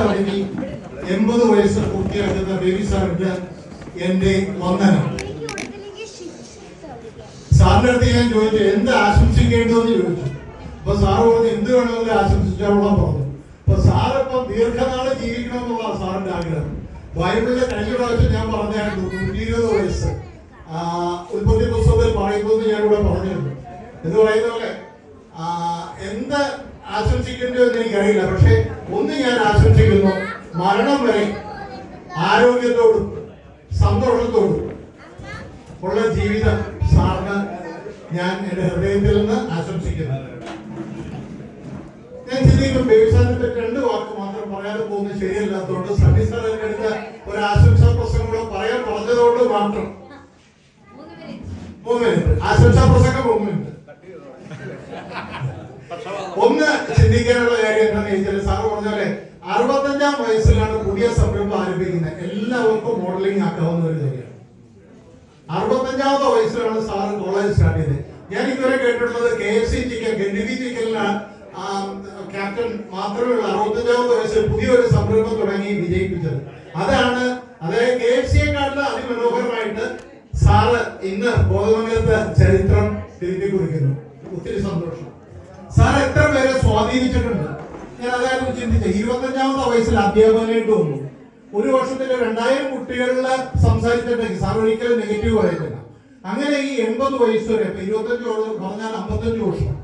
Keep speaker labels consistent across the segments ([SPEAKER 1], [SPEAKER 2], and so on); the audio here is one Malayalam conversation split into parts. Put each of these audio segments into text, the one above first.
[SPEAKER 1] കഴിഞ്ഞ് 80 വയസ്സ് പൂർത്തിയാക്കുന്ന ബേബി സാറിന് എന്റെ വന്ദനം. സാറിന്റെ അടുത്ത് ഞാൻ ചോദിച്ചു എന്ത് ആശംസിക്കേണ്ടതെന്ന് ചോദിച്ചു. അപ്പൊ സാറ് പറഞ്ഞു എന്ത് വേണമെങ്കിലും ആശംസിച്ചോളാം പറഞ്ഞു. അപ്പൊ സാറിപ്പം ദീർഘനാള് ജീവിക്കണമെന്നുള്ളതാണ് സാറിന്റെ ആഗ്രഹം. ബൈബിളിലെ കഴിഞ്ഞ പ്രാവശ്യം ഞാൻ പറഞ്ഞായിരുന്നു 120 വയസ്സ് ഉൽപ്പത്തി പുസ്തകത്തിൽ പറയുന്നത് ഞാനിവിടെ പറഞ്ഞിരുന്നു. എന്ന് പറയുന്ന പോലെ എന്ത് ആശംസിക്കേണ്ടോ എന്ന് എനിക്കറിയില്ല. പക്ഷെ ഒന്ന് ഞാൻ ആശംസിക്കുന്നു, മരണം വരെ ആരോഗ്യത്തോടും സന്തോഷത്തോടും ഉള്ള ജീവിതം സാറിന് ഞാൻ എന്റെ ഹൃദയത്തിൽ നിന്ന് ആശംസിക്കുന്നു. ഞാൻ ചിന്തിക്കും ബേബി സാറിനെ പറ്റി 2 വാക്ക് മാത്രം പറയാതെ പോകുന്നത് ശരിയല്ലാത്തതുകൊണ്ട് സണ്ണി സാർ എന്റെ അടുത്ത് ഒരു ആശംസാ പ്രസംഗം കൂടെ പറയാൻ പറഞ്ഞതുകൊണ്ട് മാത്രം 3 മിനിറ്റ് ആശംസാ പ്രസംഗം 3 മിനിറ്റ്. ഒന്ന് ചിന്തിക്കാനുള്ള കാര്യം എന്താണെന്ന് ചോദിച്ചാൽ സാറ് പറഞ്ഞാലേ 65-ാം വയസ്സിലാണ് പുതിയ സംരംഭം ആരംഭിക്കുന്നത്. എല്ലാവർക്കും മോഡലിംഗ് ആക്കാവുന്ന ഒരു കാര്യമാണ്. 65-ാമത്തെ വയസ്സിലാണ് സാറ് കോളേജ് സ്റ്റാർട്ട് ചെയ്തത്. ഞാൻ ഇതുവരെ കേട്ടിട്ടുള്ളത് KFC ചിക്കൻ ഗണ്ടിഗി ചിക്കനിലാണ് ക്യാപ്റ്റൻ മാത്രമേ ഉള്ളൂ 65-ാമത്തെ വയസ്സിൽ പുതിയൊരു സംരംഭം തുടങ്ങി വിജയിപ്പിച്ചത്. അതായത് KFC-യെക്കാട്ടിലും അതിമനോഹരമായിട്ട് സാറ് ഇന്ന് കോതമംഗലത്ത് ചരിത്രം തിരുത്തി കുറിക്കുന്നു. ഒത്തിരി സന്തോഷം. സാർ എത്ര പേരെ സ്വാധീനിച്ചിട്ടുണ്ട് ഞാൻ അതായത് ചിന്തിച്ചത്. 25-ാമത്തെ വയസ്സിൽ അധ്യാപകനായിട്ട് വന്നു. ഒരു വർഷത്തിൽ 2000 കുട്ടികളിൽ സംസാരിച്ചിട്ടുണ്ടെങ്കിൽ സാർ ഒരിക്കലും നെഗറ്റീവ് പറയത്തില്ല. അങ്ങനെ ഈ 80 വയസ്സ് വരെ 25 പറഞ്ഞാൽ 55 വർഷം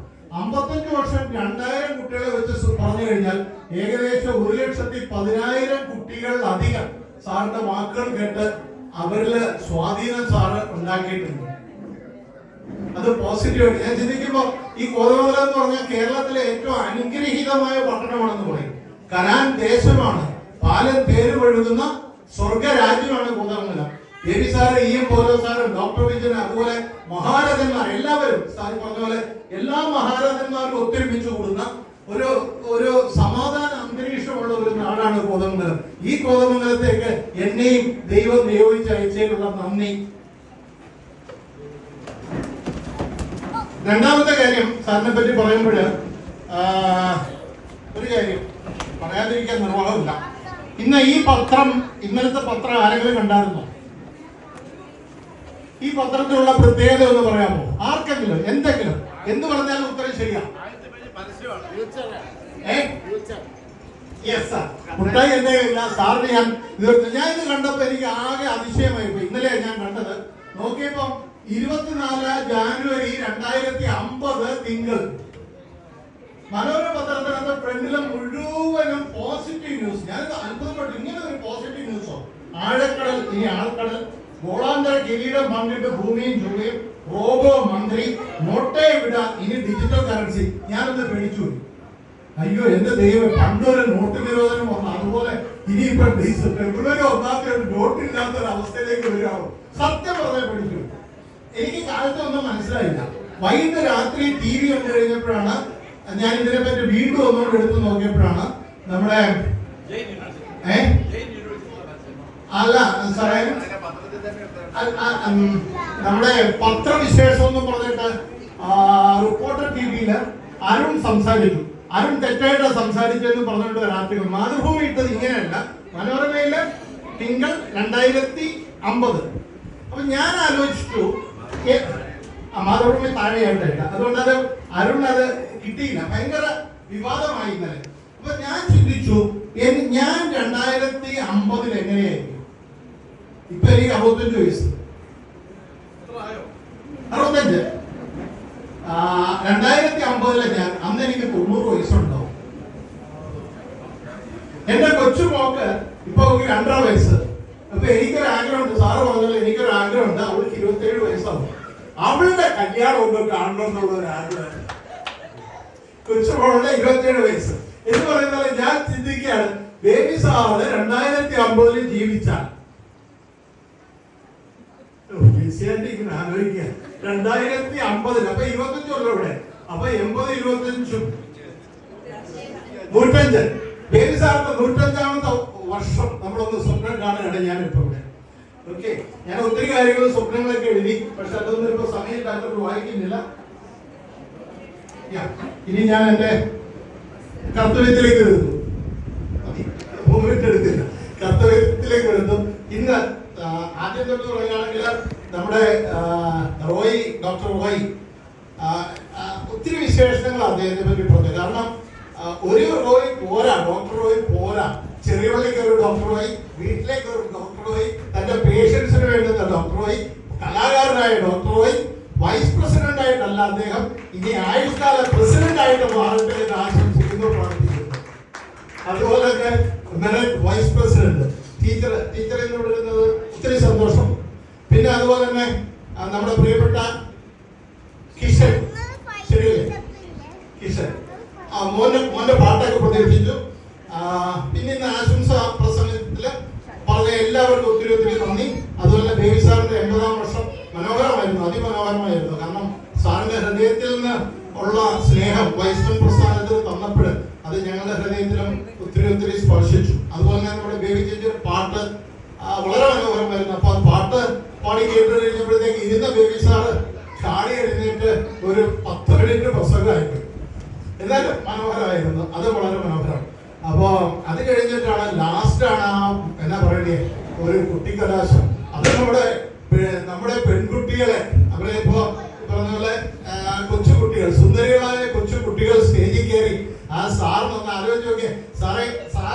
[SPEAKER 1] 55 വർഷം 2000 കുട്ടികളെ വെച്ച് പറഞ്ഞു കഴിഞ്ഞാൽ ഏകദേശം 1,10,000 കുട്ടികളിലധികം സാറിന്റെ വാക്കുകൾ കേട്ട് അവരില് സ്വാധീനം സാറ് ഉണ്ടാക്കിയിട്ടുണ്ട്. അത് പോസിറ്റീവായിട്ട് ഞാൻ ചിന്തിക്കുമ്പോ ഈ കോതമംഗലം എന്ന് പറഞ്ഞാൽ കേരളത്തിലെ ഏറ്റവും അനുഗ്രഹീതമായ പട്ടണമാണെന്ന് പറയും. കനാൻ ദേശമാണ്, പാലം തേര് ഒഴുകുന്ന സ്വർഗ രാജ്യമാണ് കോതമംഗലം. ബേബി സാറ് EM പോലോ സാറ് ഡോക്ടർ വിജയൻ അതുപോലെ മഹാരഥന്മാർ എല്ലാവരും സാർ പറഞ്ഞ പോലെ എല്ലാ മഹാരഥന്മാരും ഒത്തൊരുമിച്ച് കൂടുന്ന ഒരു സമാധാന അന്തരീക്ഷമുള്ള ഒരു നാടാണ് കോതമംഗലം. ഈ കോതമംഗലത്തേക്ക് എന്നെയും ദൈവം നിയോഗിച്ച് അയച്ചതിനുള്ള നന്ദി. രണ്ടാമത്തെ കാര്യം സാറിനെ പറ്റി പറയുമ്പോൾ ഒരു കാര്യം പറയാതിരിക്കാൻ നിർവാഹമില്ല. ഇന്നലത്തെ പത്രം ആരെങ്കിലും കണ്ടായിരുന്നോ? ഈ പത്രത്തിലുള്ള പ്രത്യേകത ഒന്ന് പറയാമോ? ആർക്കെങ്കിലും എന്തെങ്കിലും എന്ത് പറഞ്ഞാലും ഉത്തരം ശരിയാ. മുട്ടായി എന്റെ ഇല്ല സാറിന് ഞാൻ ഇത് കണ്ടപ്പോ എനിക്ക് ആകെ അതിശയമായി പോയി. ഇന്നലെ ഞാൻ കണ്ടത് നോക്കിയപ്പോ 24 ജാനുവരി 2050 തിങ്കൾ മനോരമ പത്രത്തിനകത്ത് ഫ്രണ്ടിലെ മുഴുവനും പോസിറ്റീവ് ന്യൂസ്. ഞാൻ അത്ഭുതപ്പെട്ടു, ഇങ്ങനെ ഒരു പോസിറ്റീവ് ന്യൂസോ? ആഴക്കടൽ ഇനി ആൾക്കടൽ, ഗോളാന്തര കിരീടം പങ്കിട്ട് ഭൂമിയും ചൊവ്വയും, റോബോ മന്ത്രി, നോട്ടയെ വിട, ഇനി ഡിജിറ്റൽ കറൻസി. ഞാനൊന്ന് പേടിച്ചു. അയ്യോ എന്റെ ദൈവം, പണ്ടൊരു നോട്ട് നിരോധനം വന്നു, അതുപോലെ ഇനിയിപ്പോ ഫെബ്രുവരി 1 ഒരു നോട്ടില്ലാത്ത ഒരു അവസ്ഥയിലേക്ക് വരികയാണോ? സത്യം പറഞ്ഞാൽ പേടിച്ചു. എനിക്ക് കാലത്തൊന്നും മനസ്സിലായില്ല. വൈകിട്ട് രാത്രി TV കണ്ടു കഴിഞ്ഞപ്പോഴാണ് ഞാൻ ഇതിനെ പറ്റി വീണ്ടും ഒന്നുകൂടെ എടുത്ത് നോക്കിയപ്പോഴാണ് നമ്മുടെ അല്ല സാറേ നമ്മുടെ പത്രവിശേഷം എന്ന് പറഞ്ഞിട്ട് റിപ്പോർട്ടർ TVയില് അരുൺ സംസാരിച്ചു. അരുൺ തെറ്റായിട്ട് സംസാരിച്ചെന്ന് പറഞ്ഞിട്ട് രാത്രി മാതൃഭൂമി ഇട്ടത് ഇങ്ങനെയല്ല, മനോരമയില് തിങ്കൾ 2050. അപ്പൊ ഞാൻ ആലോചിച്ചു മാതൃഭൂമി താഴെയായിട്ടില്ല, അതുകൊണ്ട് അരുൺ അത് കിട്ടിയില്ല, ഭയങ്കര വിവാദമായി ഇന്നലെ. അപ്പൊ ഞാൻ ചിന്തിച്ചു ഞാൻ 2050 എങ്ങനെയായിരിക്കും? ഇപ്പൊ എനിക്ക് 65 വയസ്സ്, 65. 2050 ഞാൻ അന്ന് എനിക്ക് 90 വയസ്സുണ്ടാവും. എന്റെ കൊച്ചുമോക്ക് ഇപ്പൊ 2.5 വയസ്സ്. അപ്പൊ എനിക്കൊരു ആഗ്രഹമുണ്ട്, സാറ് പറഞ്ഞല്ലോ എനിക്കൊരു ആഗ്രഹമുണ്ട്, അവൾക്ക് 27 വയസ്സാവും. അവളുടെ കല്യാണം ഒന്ന് കാണണം എന്നുള്ള ഒരു ആഗ്രഹം. കൊച്ചുമോളുടെ 27 വയസ്സ് എന്ന് പറയുന്നത് ഞാൻ ചിന്തിക്കുകയാണ്, ബേബി സാറ് 2050 ജീവിച്ചാൽ ആലോചിക്കുക 2050 അപ്പൊ 25 ഉള്ളൂ ഇവിടെ. അപ്പൊ 80 25 105. ബേബി സാറിന്റെ 105-ാമത്തെ വർഷം നമ്മളൊന്ന് സ്വപ്നം കാണുകയാണ് ഞാനിപ്പോ ഇവിടെ. ഓക്കെ, ഞാൻ ഒത്തിരി കാര്യങ്ങൾ സ്വപ്നങ്ങളൊക്കെ എഴുതി, പക്ഷെ അതൊന്നും ഇപ്പൊ സമയമില്ലാത്തത് വായിക്കുന്നില്ല. ഇനി ഞാൻ എന്റെ കർത്തവ്യത്തിലേക്ക് വരുന്നു. വിട്ടെടുത്തില്ല, കർത്തവ്യത്തിലേക്ക് വരുന്നു. ഇന്ന് ആദ്യം തൊട്ട് പറയുകയാണെങ്കിൽ നമ്മുടെ ഡോക്ടർ റോയ് ഒത്തിരി വിശേഷണങ്ങൾ അദ്ദേഹത്തെ പറ്റി പറഞ്ഞു. കാരണം ഒരു റോയ് പോരാ, ഡോക്ടർ റോയ് പോരാ. ചെറിയപള്ളിക്ക് ഒരു ഡോക്ടർ റോയ്, വീട്ടിലേക്ക് ഒരു ഡോക്ടർ റോയ്, തന്റെ പേഷ്യൻസിന് വേണ്ടുന്ന ഡോക്ടർ റോയ്, കലാകാരനായ ഡോക്ടർ റോയ്, വൈസ് പ്രസിഡന്റ് ആയിട്ടല്ല അദ്ദേഹം ഇനി ആയുഷ്കാല പ്രസിഡന്റ് ആയിട്ട് മാറട്ടെ എന്ന് ആശംസിക്കുന്നു, പ്രാർത്ഥിക്കുന്നു. അതുപോലെ തന്നെ വൈസ് പ്രസിഡന്റ് ടീച്ചർ എന്ന് പറയുന്നത് ഒത്തിരി സന്തോഷം. പിന്നെ അതുപോലെ തന്നെ നമ്മുടെ പ്രിയപ്പെട്ട കിഷൻ, ശരിയല്ലേ കിഷൻ, മോന്റെ പാട്ടൊക്കെ പ്രതീക്ഷിച്ചു. പിന്നെ ഇന്ന് ആശംസ പ്രസംഗത്തില് പറഞ്ഞ എല്ലാവർക്കും ഒത്തിരി നന്ദി. അതുപോലെ ബേബി സാറിന്റെ 80-ാം വർഷം മനോഹരമായിരുന്നു, അതിമനോഹരമായിരുന്നു. കാരണം സാറിന്റെ ഹൃദയത്തിൽ നിന്ന് ഉള്ള സ്നേഹം വൈഷ്ണവ പ്രസ്ഥാനത്തിൽ തന്നപ്പോൾ അത് ഞങ്ങളുടെ ഹൃദയത്തിലും ഒത്തിരി സ്പർശിച്ചു. അതുപോലെ തന്നെ നമ്മുടെ ബേബി ചേച്ചിയുടെ പാട്ട് വളരെ മനോഹരമായിരുന്നു. അപ്പൊ ആ പാട്ട് പാടി കേട്ട് കഴിഞ്ഞപ്പോഴത്തേക്ക് ഇരുന്ന ബേബി സാറ് ചാടി എഴുന്നേറ്റ് ഒരു 10 മിനിറ്റ് പ്രസംഗമായിട്ട്, എന്നാലും മനോഹരമായിരുന്നു, അത് വളരെ മനോഹരം. അപ്പോ അത് കഴിഞ്ഞിട്ടാണ് ലാസ്റ്റാണ് എന്നാ പറയണ്ടേ ഒരു കുട്ടിക്കലാശം. അത് നമ്മുടെ പെൺകുട്ടികളെ അവിടെ ഇപ്പോ പറഞ്ഞ പോലെ കൊച്ചുകുട്ടികൾ, സുന്ദരികളായ കൊച്ചുകുട്ടികൾ സ്റ്റേജിൽ കയറി ആ സാറിനൊന്ന് ആലോചിച്ച് നോക്കിയേ. സാറ്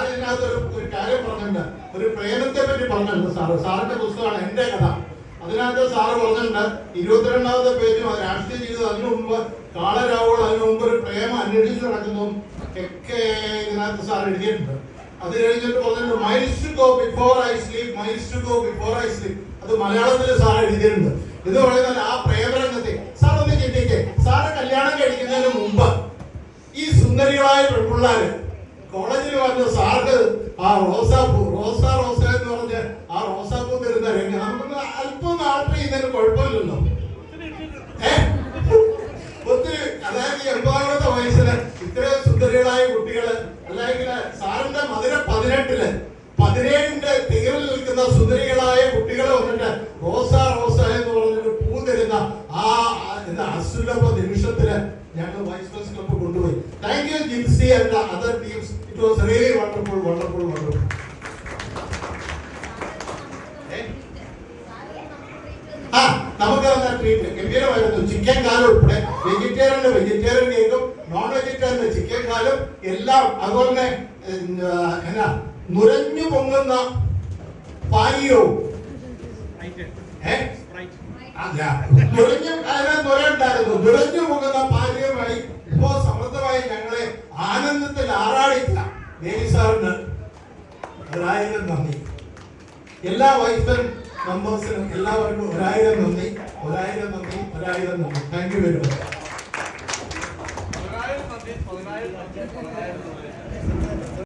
[SPEAKER 1] ഇതിനകത്ത് ഒരു കാര്യം പറഞ്ഞിട്ടുണ്ട്, ഒരു പ്രേമത്തെ പറ്റി പറഞ്ഞിട്ടുണ്ട്. സാറിന്റെ പുസ്തകമാണ് എന്റെ കഥ. അതിനകത്ത് സാറ് പറഞ്ഞിട്ടുണ്ട് 22ാമത്തെ പേജും രാഷ്ട്രീയ ജീവിതം അതിനു മുമ്പ് കാളരാവുകൾ, അതിനു മുമ്പ് ഒരു പ്രേമം അന്വേഷിച്ച് നടക്കുന്നു ഒക്കെ ഇതിനകത്ത് സാർ എഴുതിയിട്ടുണ്ട്. അത് കഴിഞ്ഞിട്ട് പറഞ്ഞിട്ടുണ്ട് miles to go before I sleep, miles to go before I sleep. അത് മലയാളത്തിൽ സാർ എഴുതിയിട്ടുണ്ട്. ഇത് പറയുന്നത് ആ പ്രേമരംഗത്തെ സാർ ഒന്ന് ചിന്തിക്കേ. സാറ് കല്യാണം കഴിക്കുന്നതിന് മുമ്പ് ഈ സുന്ദരികളായ പെൺപിള്ളാര് കോളേജിൽ വന്ന് സാർക്ക് ആ റോസാപ്പൂ എന്ന് പറഞ്ഞ് ആ റോസാപ്പൂ തരുന്ന രംഗം നമുക്കൊന്ന് അല്പം ആൾട്ടർ ചെയ്യുന്നതിന് കുഴപ്പമില്ലല്ലോ. ഒത്തിരി, അതായത് 80ാമത്തെ വയസ്സില് ഇത്രയും സുന്ദരികളായ കുട്ടികള്, അല്ലെങ്കിൽ സാറിന്റെ മധുര 18-ല് 17ന്റെ തീരിൽ നിൽക്കുന്ന സുന്ദരികളായ കുട്ടികൾ വന്നിട്ട് റോസ എന്ന് പറഞ്ഞൊരു പൂ തരുന്ന ആ അസുലഭ നിമിഷത്തില് ഞങ്ങൾ വൈസ് പ്രസ് ക്ലബ്ബ് കൊണ്ടുപോയി. Thank you Jincy and other teams. It was really wonderful. നമുക്ക് ട്രീറ്റ് ഗംഭീരമായിരുന്നു. ചിക്കൻ കാലും ഉൾപ്പെടെ വെജിറ്റേറിയൻ കേക്കും നോൺ വെജിറ്റേറിയൻ ചിക്കൻ കാലും എല്ലാം. അതുപോലെ തന്നെ എന്നാ നുരഞ്ഞു പൊങ്ങുന്ന പാനീയവും നുരഞ്ഞു പൊങ്ങുന്ന പാനീയമായി ഇപ്പോ സമൃദ്ധമായി ഞങ്ങളെ ആനന്ദത്തിൽ ആറാടിച്ച ദേവി സാറിന് 1000 നന്ദി. എല്ലാ വൈസ് മെമ്പേഴ്സിനും എല്ലാവർക്കും 1000 നന്ദി. Thank you very much.